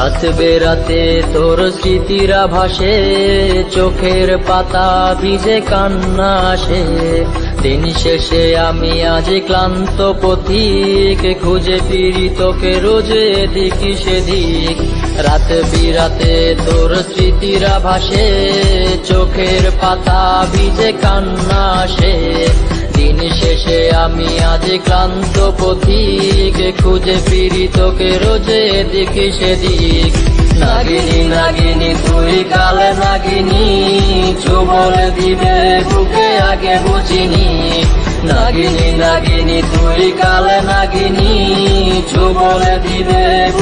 রাত বেরাতে তোর স্মৃতিরা ভাসে, চোখের পাতা ভিজে কান্না আসে। দিন শেষে আমি আজ ক্লান্ত পথিক, খুঁজে ফিরি তোকে রোজে এদিক সেদিক। রাত বিরাতে তোর স্মৃতিরা ভাসে, চোখের পাতা ভিজে কান্না আসে। দিন শেষে আমি আজ ক্লান্ত পথিক, খুঁজে ফিরি তোকে রোজে এদিক সেদিক। নাগিনী নাগিনী তুই কালে নাগিনী, ছোবল দিবে বুকে আগে বুঝিনি। নাগিনী নাগিনী তুই কালে নাগিনী, ছোবল দিবে